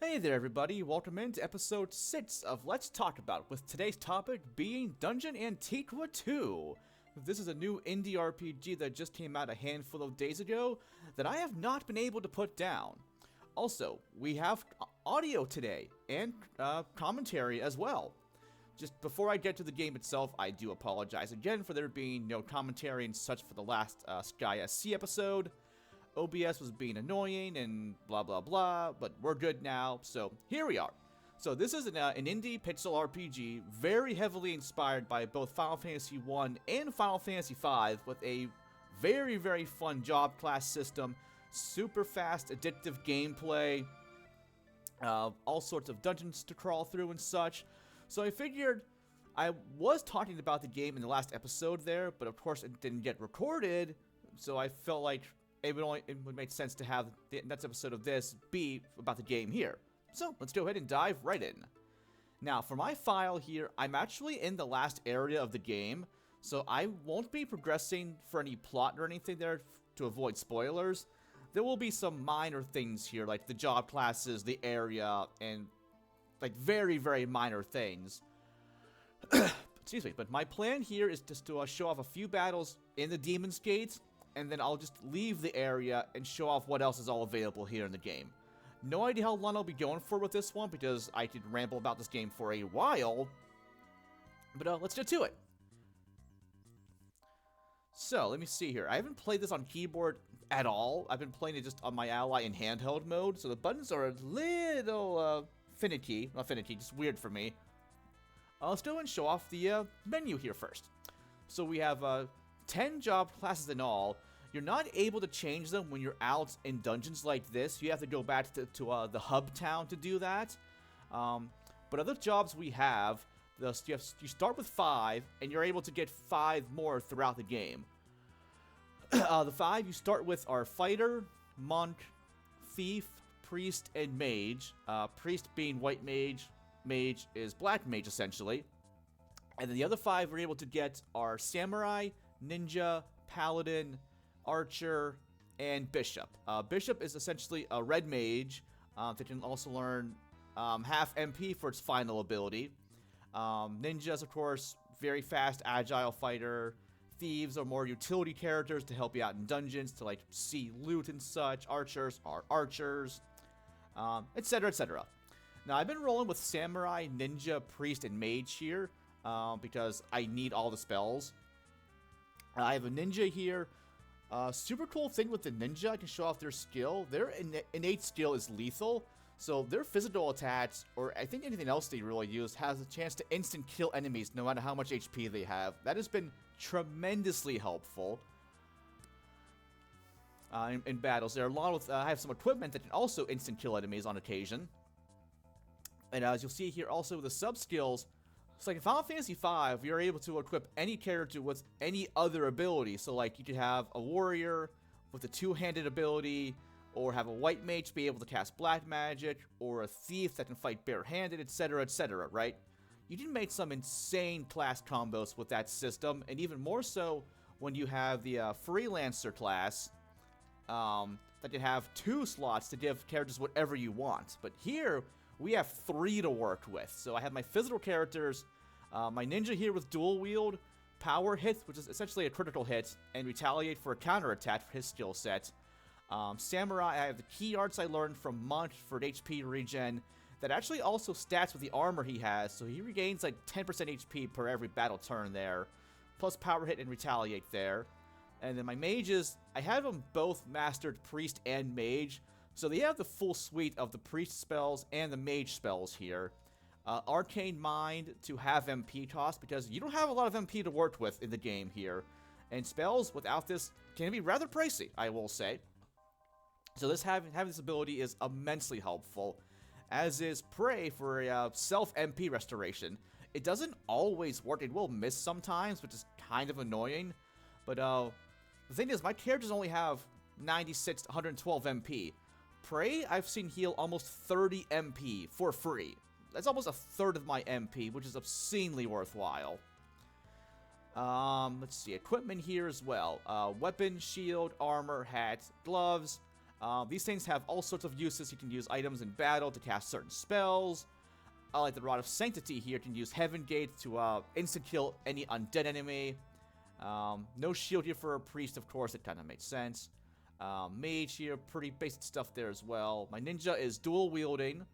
Hey there everybody, welcome into episode 6 of Let's Talk About, with today's topic being Dungeon Antiqua 2. This is a new indie RPG that just came out a handful of days ago that I have not been able to put down. Also, we have audio today, and commentary as well. Just before I get to the game itself, I do apologize again for there being no commentary and such for the last Sky SC episode. OBS was being annoying and blah blah blah, but we're good now, so here we are. So this is an indie pixel RPG, very heavily inspired by both Final Fantasy 1 and Final Fantasy 5, with a very fun job class system, super fast, addictive gameplay, all sorts of dungeons to crawl through and such. So I figured, I was talking about the game in the last episode there, but of course it didn't get recorded, so I felt like it would make sense to have the next episode of this be about the game here. So let's go ahead and dive right in. Now, for my file here, I'm actually in the last area of the game, so I won't be progressing for any plot or anything there to avoid spoilers. There will be some minor things here, like the job classes, the area, and like very minor things. Excuse me, but my plan here is just to show off a few battles in the Demon's Gate, and then I'll just leave the area and show off what else is all available here in the game. No idea how long I'll be going for with this one, because I could ramble about this game for a while. But let's get to it. So, let me see here. I haven't played this on keyboard at all. I've been playing it just on my ally in handheld mode, so the buttons are a little finicky. Not finicky, just weird for me. Let's go and show off the menu here first. So we have 10 job classes in all. You're not able to change them when you're out in dungeons like this. You have to go back to the hub town to do that. But other jobs we have, you start with 5, and you're able to get 5 more throughout the game. The 5 you start with are Fighter, Monk, Thief, Priest, and Mage. Priest being White Mage, Mage is Black Mage essentially. And then the other 5 we're able to get are Samurai, Ninja, Paladin, Archer, and Bishop. Bishop is essentially a red mage that can also learn half MP for its final ability. Ninjas, of course, very fast, agile fighter. Thieves are more utility characters to help you out in dungeons, to like see loot and such. Archers are archers, etc, etc. Now, I've been rolling with Samurai, Ninja, Priest, and Mage here because I need all the spells. I have a ninja here. Super cool thing with the ninja, I can show off their skill. Their innate skill is lethal, so their physical attacks, or I think anything else they really use, has a chance to instant kill enemies no matter how much HP they have. That has been tremendously helpful in battles. There are a lot of, I have some equipment that can also instant kill enemies on occasion. And as you'll see here also, the sub-skills. So like in Final Fantasy V, you're able to equip any character with any other ability. So like you could have a warrior with a two-handed ability, or have a white mage be able to cast black magic, or a thief that can fight barehanded, etc, right? You can make some insane class combos with that system, and even more so when you have the freelancer class that can have 2 slots to give characters whatever you want. But here, we have 3 to work with. So I have my physical characters, my ninja here with dual wield, power hit, which is essentially a critical hit, and retaliate for a counterattack for his skill set. Samurai, I have the key arts I learned from Monk for HP regen, that actually also stats with the armor he has, so he regains like 10% HP per every battle turn there, plus power hit and retaliate there. And then my mages, I have them both mastered Priest and Mage, so they have the full suite of the Priest spells and the Mage spells here. Arcane Mind to have MP cost, because you don't have a lot of MP to work with in the game here. And spells without this can be rather pricey, I will say. So this having this ability is immensely helpful, as is Prey for a self-MP restoration. It doesn't always work, it will miss sometimes, which is kind of annoying. But the thing is, my characters only have 96 to 112 MP. Prey, I've seen heal almost 30 MP for free. That's almost a third of my MP, which is obscenely worthwhile. Let's see, equipment here as well. Weapon, shield, armor, hat, gloves, These things have all sorts of uses. You can use items in battle to cast certain spells. Like the Rod of Sanctity here, can use Heaven Gate to instant kill any undead enemy. No shield here for a priest, of course, it kind of makes sense. Mage here, pretty basic stuff there as well. My ninja is dual wielding.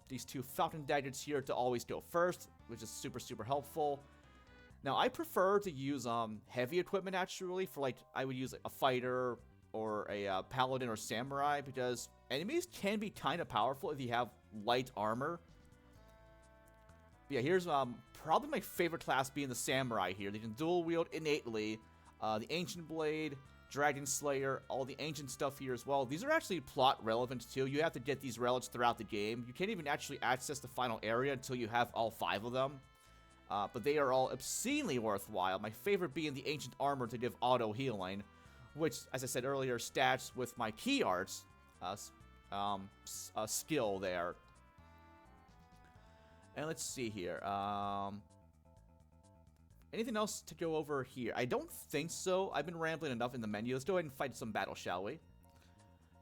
These two fountain daggers here to always go first, which is super, super helpful. Now, I prefer to use heavy equipment, actually, for, like, I would use a fighter or a paladin or samurai, because enemies can be kind of powerful if you have light armor. But yeah, here's probably my favorite class being the samurai here. They can dual wield innately. The Ancient Blade, Dragon Slayer, all the ancient stuff here as well. These are actually plot relevant too. You have to get these relics throughout the game. You can't even actually access the final area until you have all 5 of them. But they are all obscenely worthwhile. My favorite being the Ancient Armor to give auto healing, which, as I said earlier, stats with my Key Arts skill there. And let's see here. Anything else to go over here? I don't think so. I've been rambling enough in the menu. Let's go ahead and fight some battle, shall we?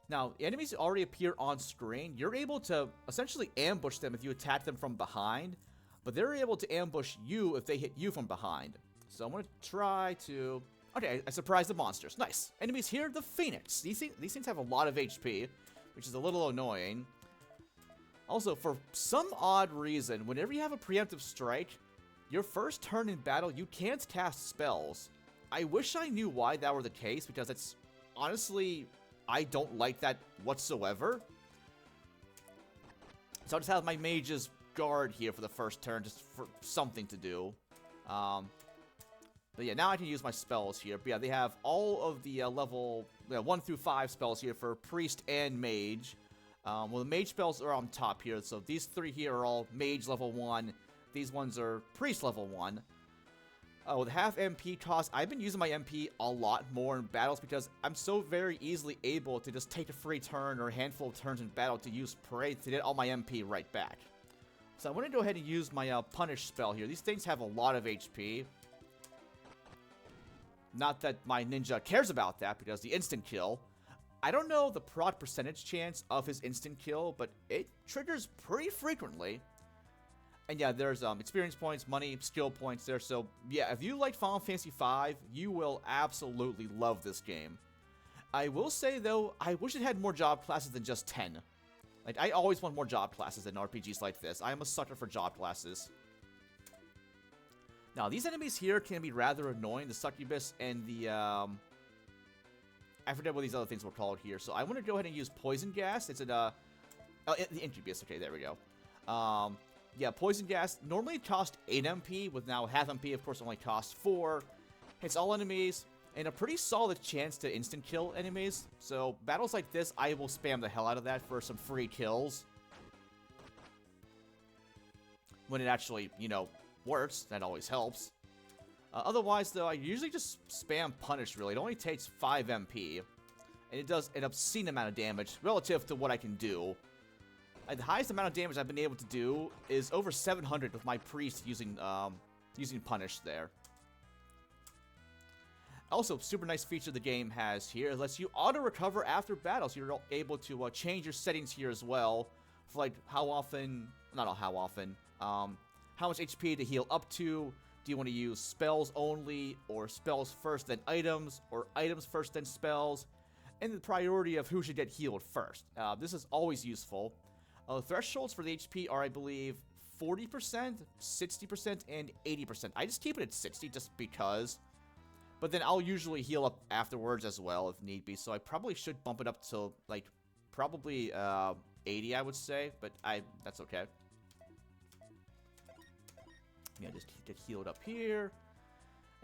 Now, enemies already appear on screen. You're able to essentially ambush them if you attack them from behind, but they're able to ambush you if they hit you from behind. So I'm going to try to... Okay, I surprised the monsters. Nice. Enemies here, the Phoenix. These things have a lot of HP, which is a little annoying. Also, for some odd reason, whenever you have a preemptive strike, your first turn in battle, you can't cast spells. I wish I knew why that were the case, because it's honestly, I don't like that whatsoever. So I'll just have my mages guard here for the first turn, just for something to do. But yeah, now I can use my spells here. But yeah, they have all of the level 1 through 5 spells here for priest and mage. Well, the mage spells are on top here, so these 3 here are all mage level 1. These ones are priest level 1. With half MP cost, I've been using my MP a lot more in battles because I'm so very easily able to just take a free turn or a handful of turns in battle to use Parade to get all my MP right back. So I'm going to go ahead and use my Punish spell here. These things have a lot of HP. Not that my ninja cares about that, because the instant kill... I don't know the prod percentage chance of his instant kill, but it triggers pretty frequently. And yeah, there's experience points, money, skill points there. So yeah, if you like Final Fantasy V, you will absolutely love this game. I will say though, I wish it had more job classes than just 10. Like, I always want more job classes in RPGs like this. I am a sucker for job classes. Now, these enemies here can be rather annoying. The Succubus and the, I forget what these other things were called here. So I want to go ahead and use Poison Gas. It's the Incubus. Okay, there we go. Yeah, Poison Gas normally cost 8 MP, with now half MP, of course, only costs 4. Hits all enemies, and a pretty solid chance to instant kill enemies. So battles like this, I will spam the hell out of that for some free kills. When it actually, you know, works, that always helps. Otherwise, though, I usually just spam Punish, really. It only takes 5 MP, and it does an obscene amount of damage relative to what I can do. The highest amount of damage I've been able to do is over 700 with my priest using Punish there. Also, super nice feature the game has here. It lets you auto-recover after battles. You're able to change your settings here as well. For like how often, not how often, how much HP to heal up to. Do you want to use spells only, or spells first then items, or items first then spells? And the priority of who should get healed first. This is always useful. Thresholds for the HP are, I believe, 40%, 60%, and 80%. I just keep it at 60 just because. But then I'll usually heal up afterwards as well if need be. So I probably should bump it up to, like, probably 80, I would say. But that's okay. Yeah, just get healed up here.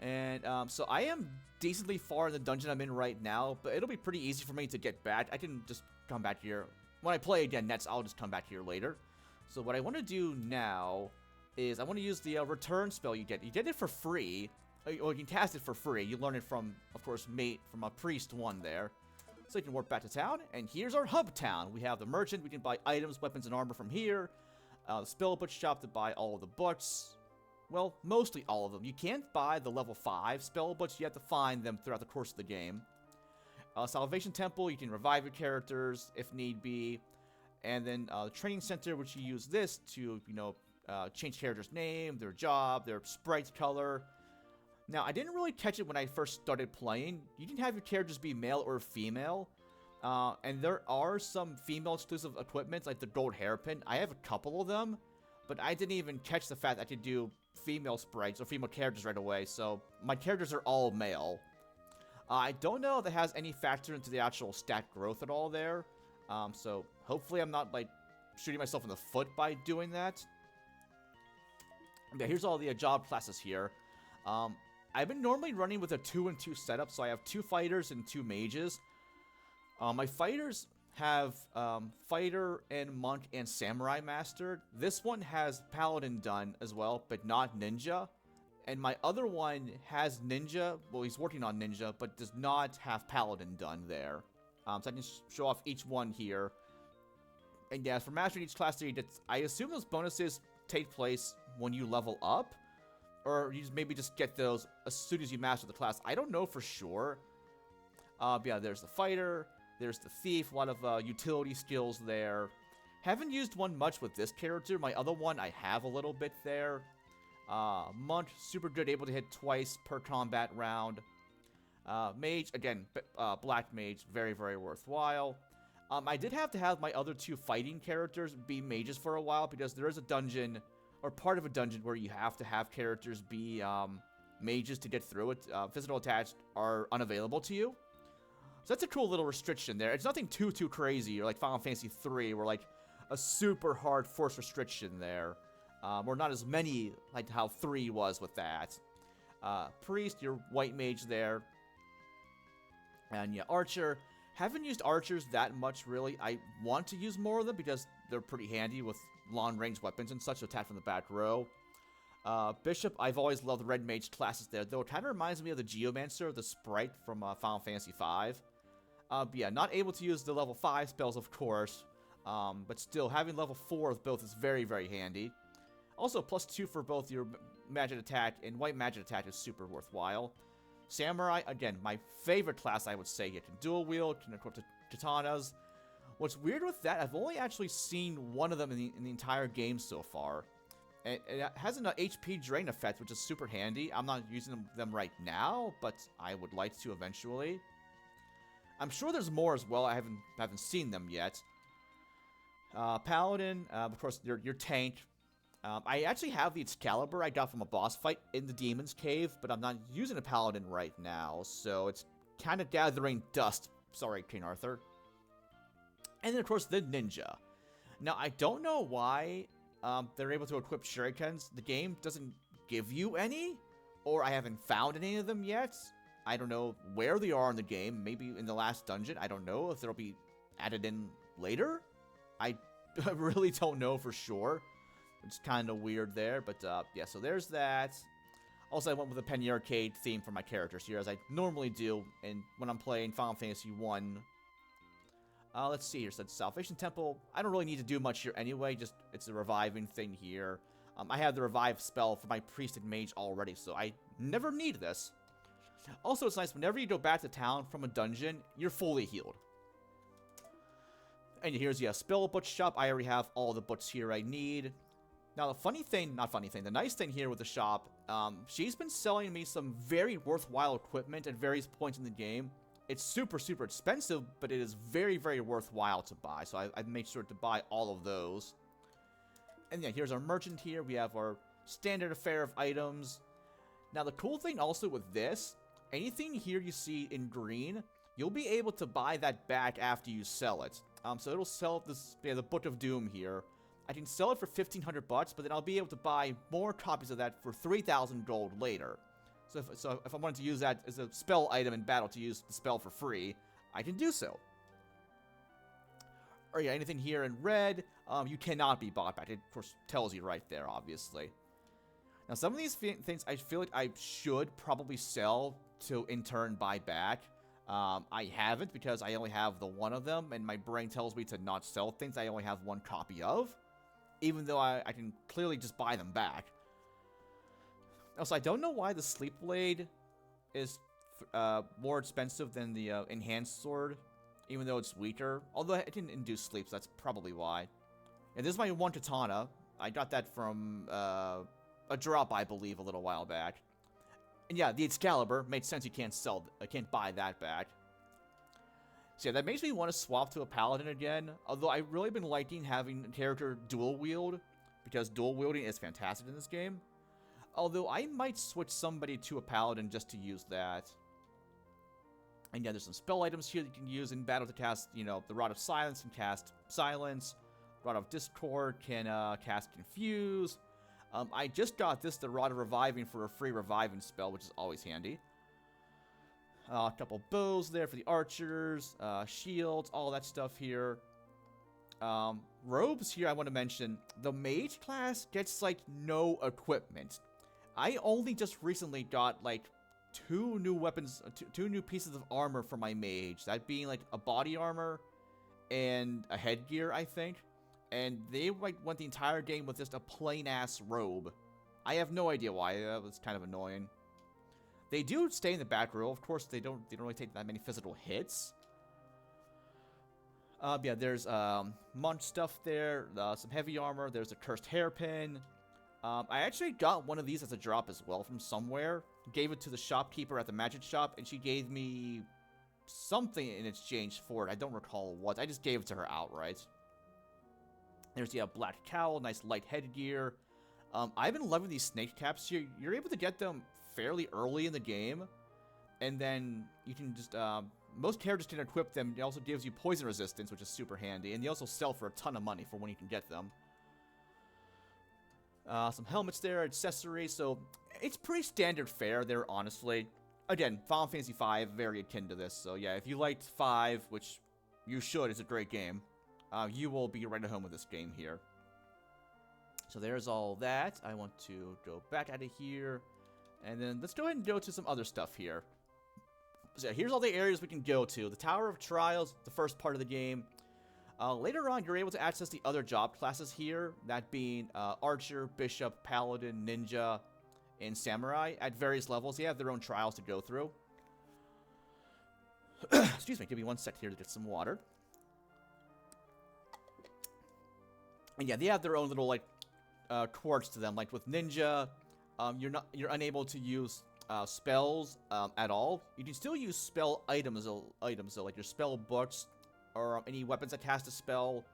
And so I am decently far in the dungeon I'm in right now. But it'll be pretty easy for me to get back. I can just come back here. When I play again, I'll just come back here later. So what I want to do now is I want to use the return spell you get. You get it for free. Or you can cast it for free. You learn it from, of course, from a priest 1 there. So you can warp back to town. And here's our hub town. We have the merchant. We can buy items, weapons, and armor from here. The spell book shop to buy all of the books. Well, mostly all of them. You can't buy the level 5 spell books. You have to find them throughout the course of the game. Salvation Temple, you can revive your characters if need be. And then the Training Center, which you use this to, change characters' name, their job, their sprite color. Now, I didn't really catch it when I first started playing. You can have your characters be male or female. And there are some female exclusive equipments, like the gold hairpin. I have a couple of them, but I didn't even catch the fact that I could do female sprites or female characters right away. So my characters are all male. I don't know if that has any factor into the actual stat growth at all there. So hopefully I'm not, like, shooting myself in the foot by doing that. Yeah, here's all the job classes here. I've been normally running with a 2-and-2 setup, so I have 2 fighters and 2 mages. My fighters have Fighter and Monk and Samurai mastered. This one has Paladin done as well, but not Ninja. And my other one has Ninja. Well, he's working on Ninja, but does not have Paladin done there. So I can show off each one here. And yeah, for mastering each class, I assume those bonuses take place when you level up. Or you maybe just get those as soon as you master the class. I don't know for sure. But yeah, there's the Fighter. There's the Thief. A lot of utility skills there. Haven't used one much with this character. My other one, I have a little bit there. Monk, super good, able to hit twice per combat round. Mage, again, Black Mage, very, very worthwhile. I did have to have my other 2 fighting characters be mages for a while because there is a dungeon, or part of a dungeon, where you have to have characters be mages to get through it. Physical attacks are unavailable to you. So that's a cool little restriction there. It's nothing too crazy, or like Final Fantasy III, where like a super hard force restriction there. Or not as many like how 3 was with that. Priest, your white mage there. And yeah, Archer. Haven't used Archers that much, really. I want to use more of them because they're pretty handy with long-range weapons and such, so attack from the back row. Bishop, I've always loved Red Mage classes there, though it kind of reminds me of the Geomancer, the sprite from Final Fantasy V. But yeah, not able to use the level 5 spells, of course, but still, having level 4 of both is very, very handy. Also, +2 for both your magic attack and white magic attack is super worthwhile. Samurai, again, my favorite class, I would say. You can dual wield, can equip the katanas. What's weird with that, I've only actually seen one of them in the entire game so far. It has an HP drain effect, which is super handy. I'm not using them right now, but I would like to eventually. I'm sure there's more as well. I haven't seen them yet. Paladin, of course, your tank. I actually have the Excalibur I got from a boss fight in the Demon's Cave, but I'm not using a Paladin right now, so it's kind of gathering dust. Sorry, King Arthur. And then, of course, the Ninja. Now, I don't know why they're able to equip shurikens. The game doesn't give you any, or I haven't found any of them yet. I don't know where they are in the game. Maybe in the last dungeon. I don't know if they'll be added in later. I really don't know for sure. It's kind of weird there, but yeah, so there's that. Also, I went with a Penny Arcade theme for my characters here, as I normally do when I'm playing Final Fantasy 1. Let's see here. So Salvation Temple, I don't really need to do much here anyway, just it's a reviving thing here. I have the revive spell for my priest and mage already, so I never need this. Also, it's nice, whenever you go back to town from a dungeon, you're fully healed. And here's, yeah, spell book shop. I already have all the books here I need. Now, the nice thing here with the shop, she's been selling me some very worthwhile equipment at various points in the game. It's super, super expensive, but it is very, very worthwhile to buy, so I've made sure to buy all of those. And yeah, here's our merchant here. We have our standard affair of items. Now, the cool thing also with this, anything here you see in green, you'll be able to buy that back after you sell it. So it'll sell this, yeah, the Book of Doom here. I can sell it for 1,500 bucks, but then I'll be able to buy more copies of that for 3,000 gold later. So if I wanted to use that as a spell item in battle to use the spell for free, I can do so. Or yeah, anything here in red, you cannot be bought back. It, of course, tells you right there, obviously. Now, some of these things I feel like I should probably sell to, in turn, buy back. I haven't because I only have the one of them, and my brain tells me to not sell things I only have one copy of. Even though I can clearly just buy them back. Also, I don't know why the Sleep Blade is more expensive than the enhanced sword, even though it's weaker. Although it didn't induce sleep, so that's probably why. And this is my one katana. I got that from a drop, I believe, a little while back. And yeah, the Excalibur made sense. You can't can't buy that back. So yeah, that makes me want to swap to a paladin again. Although I've really been liking having a character dual wield, because dual wielding is fantastic in this game. Although I might switch somebody to a paladin just to use that. And yeah, there's some spell items here that you can use in battle to cast, you know, the Rod of Silence can cast Silence. Rod of Discord can cast Confuse. I just got this, the Rod of Reviving, for a free reviving spell, which is always handy. A couple bows there for the archers, shields, all that stuff here. Robes here, I want to mention, the mage class gets, like, no equipment. I only just recently got, like, two new weapons, two new pieces of armor for my mage. That being, like, a body armor and a headgear, I think. And they, like, went the entire game with just a plain-ass robe. I have no idea why. That was kind of annoying. They do stay in the back row. Of course, they don't really take that many physical hits. Yeah, there's munch stuff there, some heavy armor. There's a cursed hairpin. I actually got one of these as a drop as well from somewhere. Gave it to the shopkeeper at the magic shop, and she gave me something in exchange for it. I don't recall what. I just gave it to her outright. There's the black cowl, nice light headgear. I've been loving these snake caps here. You're able to get them fairly early in the game, and then you can just most characters can equip them. It also gives you poison resistance, which is super handy, and they also sell for a ton of money for when you can get them. Some helmets there, accessories, so it's pretty standard fare there, honestly. Again, Final Fantasy V, very akin to this, so yeah, if you liked 5, which you should, it's a great game, you will be right at home with this game here. So there's all that. I want to go back out of here. And then let's go ahead and go to some other stuff here. So yeah, here's all the areas we can go to. The Tower of Trials, the first part of the game. Later on, you're able to access the other job classes here. That being Archer, Bishop, Paladin, Ninja, and Samurai at various levels. They have their own trials to go through. Excuse me, give me one sec here to get some water. And yeah, they have their own little, like, quirks to them. Like with Ninja, you're unable to use spells at all. You can still use spell items though, like your spell books or any weapons that cast a spell.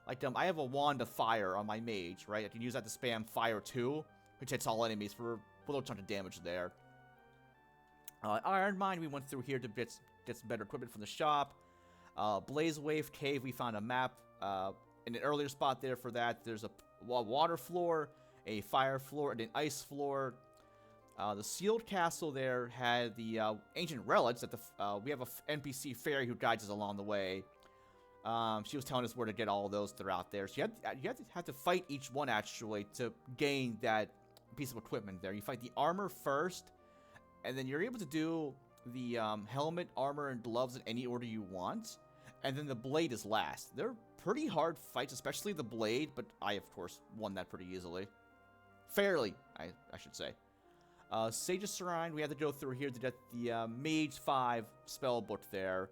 Like I have a wand of fire on my mage, right? I can use that to spam fire 2, which hits all enemies for a little chunk of damage there. Iron Mine, we went through here to get some better equipment from the shop. Blaze Wave Cave, we found a map in an earlier spot there for that. There's a water floor, a fire floor, and an ice floor. The sealed castle there had the ancient relics that we have a NPC fairy who guides us along the way. She was telling us where to get all of those throughout there. So you have to fight each one actually to gain that piece of equipment there. You fight the armor first, and then you're able to do the helmet, armor, and gloves in any order you want. And then the blade is last. They're pretty hard fights, especially the blade, but I, of course, won that pretty easily. Fairly, I should say. Sage's Shrine, we had to go through here to get the Mage 5 spell book there.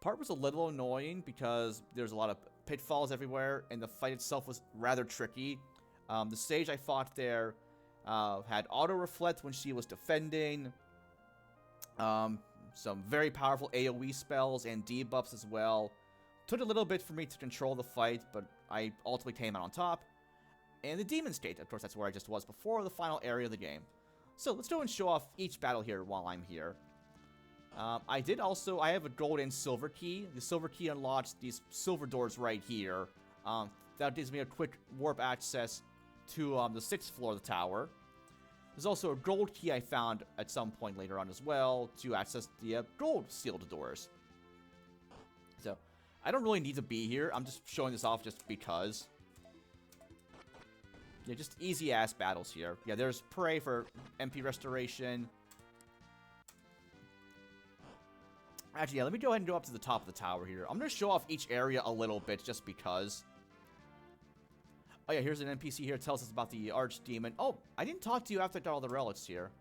Part was a little annoying because there's a lot of pitfalls everywhere, and the fight itself was rather tricky. The Sage I fought there had auto-reflect when she was defending. Some very powerful AoE spells and debuffs as well. Took a little bit for me to control the fight, but I ultimately came out on top. And the Demon State, of course, that's where I just was before the final area of the game. So let's go and show off each battle here while I'm here. I have a gold and silver key. The silver key unlocks these silver doors right here. That gives me a quick warp access to the 6th floor of the tower. There's also a gold key I found at some point later on as well to access the gold sealed doors. So, I don't really need to be here. I'm just showing this off just because. Yeah, just easy-ass battles here. Yeah, there's Prey for MP restoration. Actually, yeah, let me go ahead and go up to the top of the tower here. I'm going to show off each area a little bit just because. Oh yeah, here's an NPC here. It tells us about the Archdemon. Oh, I didn't talk to you after I got all the relics here.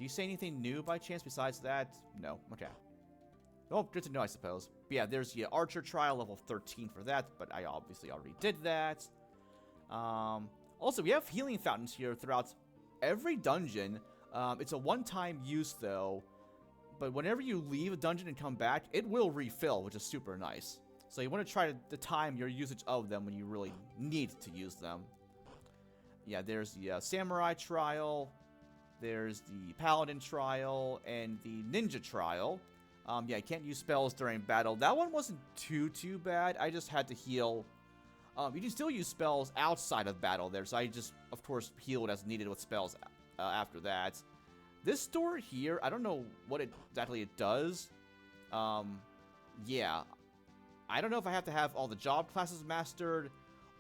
Do you say anything new by chance besides that? No. Okay. Oh, good to know, I suppose. But yeah, there's the Archer Trial, level 13 for that, but I obviously already did that. Also, we have healing fountains here throughout every dungeon. It's a one-time use, though. But whenever you leave a dungeon and come back, it will refill, which is super nice. So you want to try to time your usage of them when you really need to use them. Yeah, there's the Samurai Trial, there's the Paladin Trial, and the Ninja Trial. Yeah, I can't use spells during battle. That one wasn't too bad. I just had to heal. You can still use spells outside of battle there, so I just, of course, healed as needed with spells after that. This door here, I don't know what exactly it does. Yeah. I don't know if I have to have all the job classes mastered,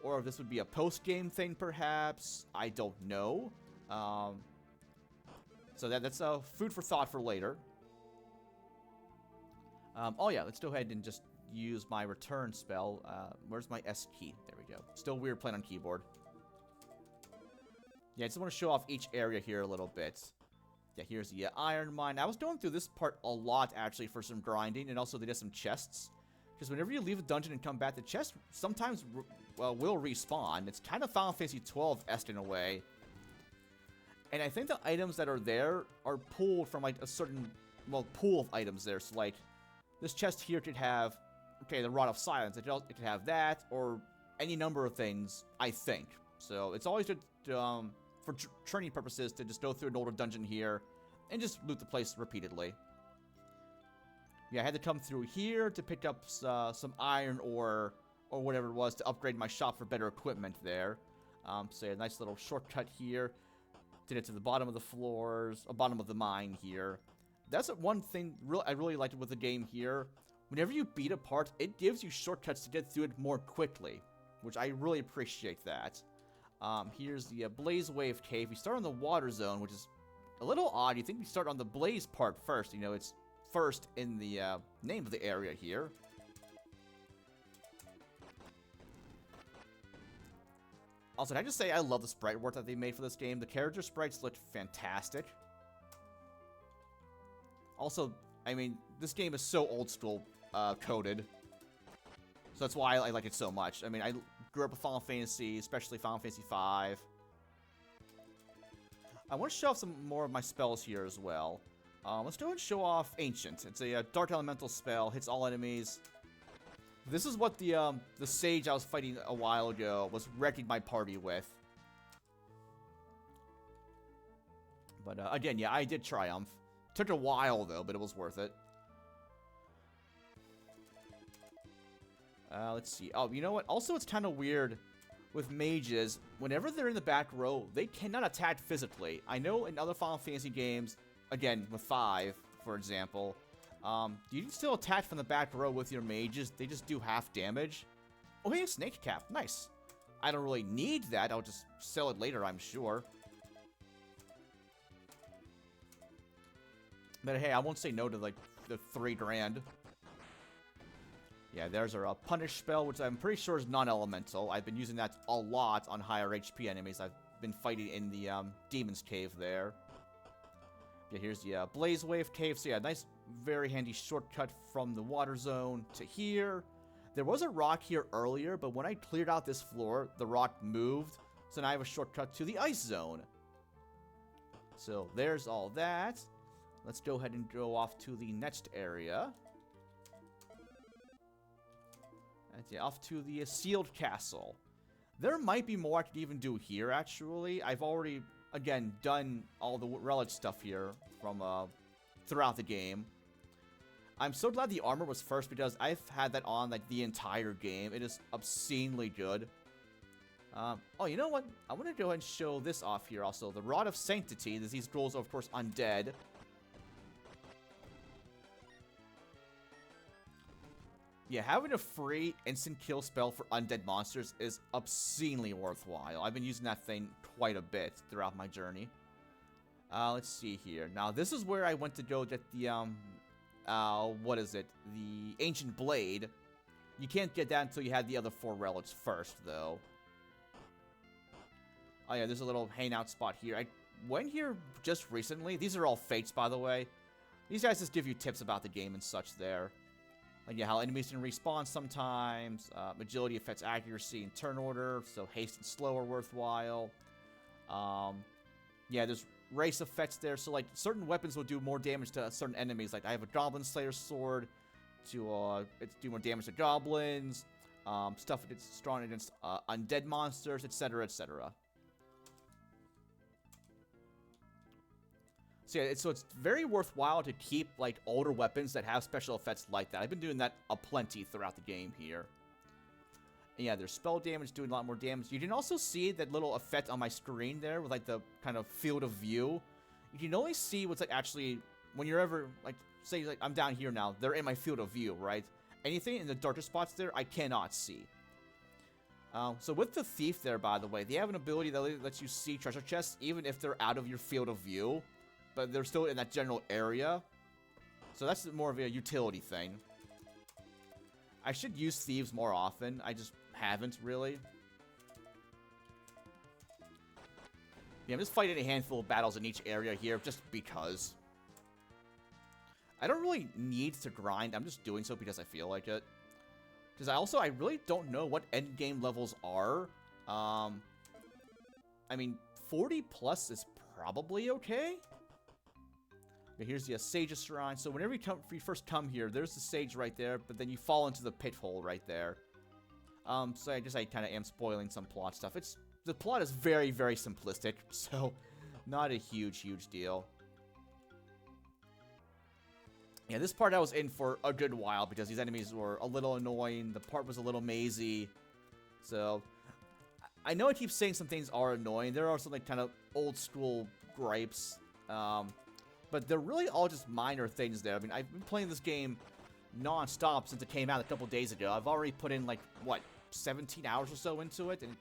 or if this would be a post-game thing, perhaps. I don't know. So that's food for thought for later. Oh yeah, let's go ahead and just use my return spell. Where's my S key? There we go. Still weird playing on keyboard. Yeah, I just want to show off each area here a little bit. Yeah, here's the iron mine. I was going through this part a lot, actually, for some grinding, and also they did some chests. Because whenever you leave a dungeon and come back, the chest sometimes will respawn. It's kind of Final Fantasy 12-esque in a way. And I think the items that are there are pulled from, like, a certain, well, pool of items there. So, like, this chest here could have, okay, the Rod of Silence. It could have that, or any number of things, I think. So, it's always good to, for training purposes to just go through an older dungeon here and just loot the place repeatedly. Yeah, I had to come through here to pick up some iron ore or whatever it was to upgrade my shop for better equipment there. So yeah, a nice little shortcut here. Did it to the bottom of the floors, bottom of the mine here. That's one thing I really liked with the game here. Whenever you beat a part, it gives you shortcuts to get through it more quickly, which I really appreciate that. Here's the Blaze Wave Cave. We start on the water zone, which is a little odd. You think we start on the blaze part first. You know, it's first in the name of the area here. Also, can I just say I love the sprite work that they made for this game. The character sprites look fantastic. Also, I mean, this game is so old school coded. So that's why I like it so much. I mean, I grew up with Final Fantasy, especially Final Fantasy V. I want to show off some more of my spells here as well. Let's go and show off Ancient. It's a Dark Elemental spell, hits all enemies. This is what the sage I was fighting a while ago was wrecking my party with. But again, yeah, I did triumph. Took a while though, but it was worth it. Let's see. Oh, you know what? Also, it's kind of weird with mages. Whenever they're in the back row, they cannot attack physically. I know in other Final Fantasy games, again, with 5, for example, you can still attack from the back row with your mages. They just do half damage. Oh, hey, a snake cap. Nice. I don't really need that. I'll just sell it later, I'm sure. But hey, I won't say no to, like, the 3 grand. Yeah, there's our punish spell, which I'm pretty sure is non-elemental. I've been using that a lot on higher HP enemies. I've been fighting in the Demon's Cave there. Yeah, here's the Blaze Wave Cave. So yeah, nice, very handy shortcut from the water zone to here. There was a rock here earlier, but when I cleared out this floor, the rock moved. So now I have a shortcut to the ice zone. So there's all that. Let's go ahead and go off to the next area. And yeah, off to the sealed castle. There might be more I could even do here, actually. I've already, again, done all the relic stuff here from throughout the game. I'm so glad the armor was first because I've had that on like the entire game. It is obscenely good. Oh, you know what? I want to go ahead and show this off here also. The Rod of Sanctity. These ghouls are, of course, undead. Yeah, having a free instant kill spell for undead monsters is obscenely worthwhile. I've been using that thing quite a bit throughout my journey. Let's see here. Now, this is where I went to go get the, what is it? The Ancient Blade. You can't get that until you have the other 4 relics first, though. Oh, yeah, there's a little hangout spot here. I went here just recently. These are all fates, by the way. These guys just give you tips about the game and such there. Like, yeah, how enemies can respawn sometimes. Agility affects accuracy and turn order, so haste and slow are worthwhile. Yeah, there's race effects there, so like certain weapons will do more damage to certain enemies. Like I have a Goblin Slayer sword to do more damage to goblins. Stuff that's strong against undead monsters, etc., etc. So yeah, so it's very worthwhile to keep like older weapons that have special effects like that. I've been doing that aplenty throughout the game here. And yeah, there's spell damage doing a lot more damage. You can also see that little effect on my screen there with like the kind of field of view. You can only see what's like actually when you're ever like say like I'm down here now. They're in my field of view, right? Anything in the darker spots there, I cannot see. So with the thief there, by the way, they have an ability that lets you see treasure chests even if they're out of your field of view. But they're still in that general area. So that's more of a utility thing. I should use thieves more often. I just haven't, really. Yeah, I'm just fighting a handful of battles in each area here, just because. I don't really need to grind. I'm just doing so because I feel like it. Because I really don't know what endgame levels are. I mean, 40 plus is probably okay. Here's the Sage's Shrine. So whenever you first come here, there's the Sage right there, but then you fall into the pit hole right there. So I kind of am spoiling some plot stuff. The plot is very, very simplistic, so not a huge deal. Yeah, this part I was in for a good while because these enemies were a little annoying. The part was a little mazy. So I know I keep saying some things are annoying. There are some like kind of old school gripes. But they're really all just minor things there. I mean, I've been playing this game non-stop since it came out a couple days ago. I've already put in, like, what, 17 hours or so into it? And,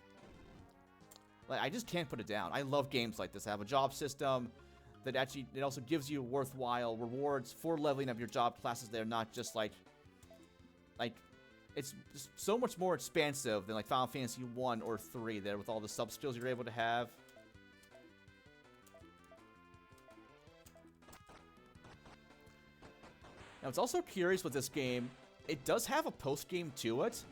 like, I just can't put it down. I love games like this. I have a job system that actually, it also gives you worthwhile rewards for leveling up your job classes there, not just, like, it's just so much more expansive than, like, Final Fantasy 1 or 3 there with all the sub-skills you're able to have. Now, it's also curious with this game, it does have a post-game to it,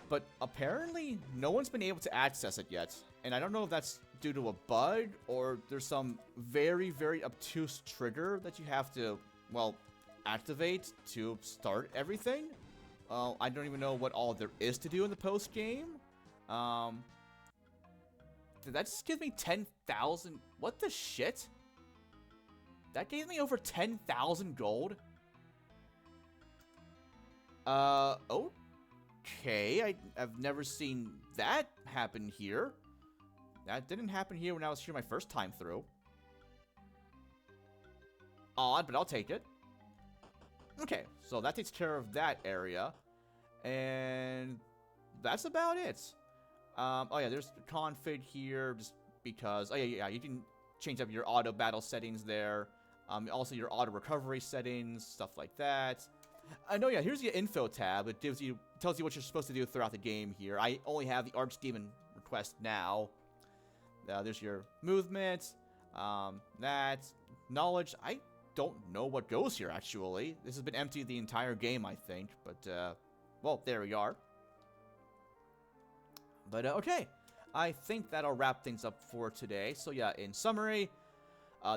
but apparently no one's been able to access it yet. And I don't know if that's due to a bug or there's some very, very obtuse trigger that you have to, well, activate to start everything. I don't even know what all there is to do in the post-game. Did that just give me 10,000? What the shit? That gave me over 10,000 gold? Okay, I've never seen that happen here. That didn't happen here when I was here my first time through. Odd, but I'll take it. Okay, so that takes care of that area. And that's about it. Oh yeah, there's the config here, just because, oh yeah, you can change up your auto battle settings there. Also your auto recovery settings, stuff like that. Oh yeah, here's the info tab. It tells you what you're supposed to do throughout the game here. I only have the Archdemon request now. There's your movement, that, knowledge. I don't know what goes here, actually. This has been empty the entire game, I think. But, well, there we are. But, okay. I think that'll wrap things up for today. So, yeah, in summary,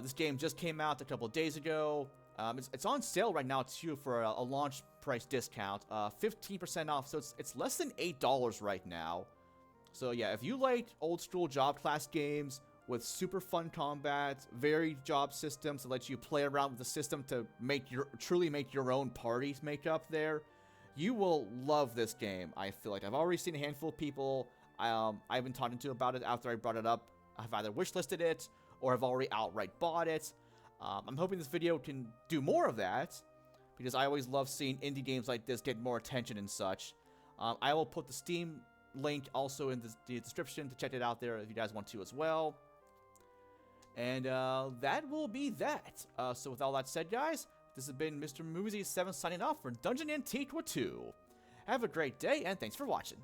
this game just came out a couple of days ago. It's on sale right now, too, for a launch price discount. 15% off, so it's less than $8 right now. So, yeah, if you like old-school job class games with super fun combat, varied job systems that let you play around with the system to truly make your own parties make up there, you will love this game, I feel like. I've already seen a handful of people I've been talking to about it after I brought it up. I've either wishlisted it or have already outright bought it. I'm hoping this video can do more of that, because I always love seeing indie games like this get more attention and such. I will put the Steam link also in the description to check it out there if you guys want to as well. And that will be that. So with all that said, guys, this has been Mr. Moosey7 signing off for Dungeon Antiqua 2. Have a great day, and thanks for watching.